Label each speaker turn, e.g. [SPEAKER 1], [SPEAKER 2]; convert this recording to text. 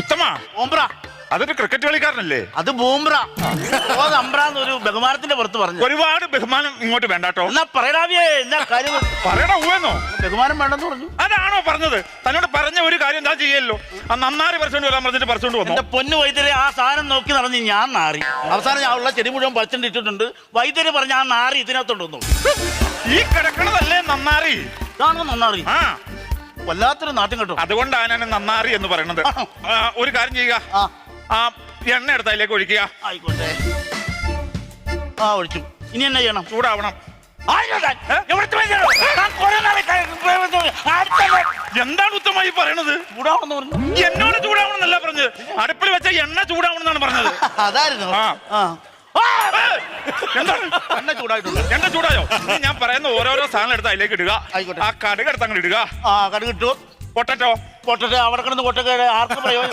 [SPEAKER 1] ഉത്തമ
[SPEAKER 2] ഓംബ്ര.
[SPEAKER 1] അതൊരു ക്രിക്കറ്റ് കളിക്കാരനല്ലേ?
[SPEAKER 2] അത് ബൂംബ്ര. ഒരു ബഹുമാനത്തിന്റെ പുറത്ത് പറഞ്ഞു.
[SPEAKER 1] ഒരുപാട് ബഹുമാനം ഇങ്ങോട്ട് വേണ്ടാട്ടോ.
[SPEAKER 2] എന്നാ പറയടാവിയേ, എന്നാ കാര്യം
[SPEAKER 1] പറയടാ ഊവെന്നോ?
[SPEAKER 2] ബഹുമാനം വേണ്ടെന്ന് പറഞ്ഞു.
[SPEAKER 1] അതാണോ പറഞ്ഞത്? തന്നോട് പറഞ്ഞ ഒരു കാര്യം ഞാൻ ചെയ്യല്ലോ. ആ നന്നാരി പറിച്ചോണ്ട് വരാൻ പറഞ്ഞിട്ട് പറിച്ചോണ്ട് വന്നു.
[SPEAKER 2] എന്റെ പൊന്നു വൈദ്യരെ, ആ സാധനം നോക്കി നടന്ന് ഞാൻ നാറി. അവസാനം ഞാൻ ഉള്ള ചെടി മുഴുവൻ പറിച്ചിട്ട് ഇട്ടിട്ടുണ്ട്. വൈദ്യര് പറഞ്ഞ ആ നാറി ഇതിനകത്തോണ്ട് വന്നു.
[SPEAKER 1] ഈ കിടക്കണതല്ലേ നന്നാറി?
[SPEAKER 2] ഇതാണോ നന്നാറി?
[SPEAKER 1] ആ,
[SPEAKER 2] വല്ലാത്തൊരു നാട്ടും കേട്ടോ.
[SPEAKER 1] അതുകൊണ്ടാണ് ഞാൻ നന്നാറി എന്ന് പറയുന്നത്. ഒരു കാര്യം ചെയ്യുക, ആ എണ്ണ എടുത്ത് അതിലേക്ക് ഒഴിക്കുക.
[SPEAKER 2] ആയിക്കോട്ടെ. ആ ഒഴിച്ചു. ഇനി എന്നാ ചെയ്യണം?
[SPEAKER 1] ചൂടാവണം. എന്താണ് ഉത്തമായി പറയണത്?
[SPEAKER 2] ചൂടാവണമെന്ന് പറഞ്ഞു.
[SPEAKER 1] എന്നോട് ചൂടാവണം എന്നല്ല പറഞ്ഞത്, അടുപ്പിൽ വെച്ച എണ്ണ ചൂടാവണം എന്നാണ് പറഞ്ഞത്.
[SPEAKER 2] അതായിരുന്നു.
[SPEAKER 1] എന്താണ്?
[SPEAKER 2] എണ്ണ ചൂടായിട്ടുണ്ട്.
[SPEAKER 1] എണ്ണ ചൂടായോ? ഞാൻ പറയുന്ന ഓരോരോ സാധനം എടുത്ത് അതിലേക്ക് ഇടുക.
[SPEAKER 2] ആയിക്കോട്ടെ.
[SPEAKER 1] ആ കടുക് എടുത്ത് അങ്ങോട്ട് ഇടുക.
[SPEAKER 2] കടുകിട്ടു.
[SPEAKER 1] പൊട്ടറ്റോ
[SPEAKER 2] പൊട്ടട്ടെ, അവിടെ കിടന്ന് പൊട്ടൊക്കെ ആർക്കും പ്രയോജനം.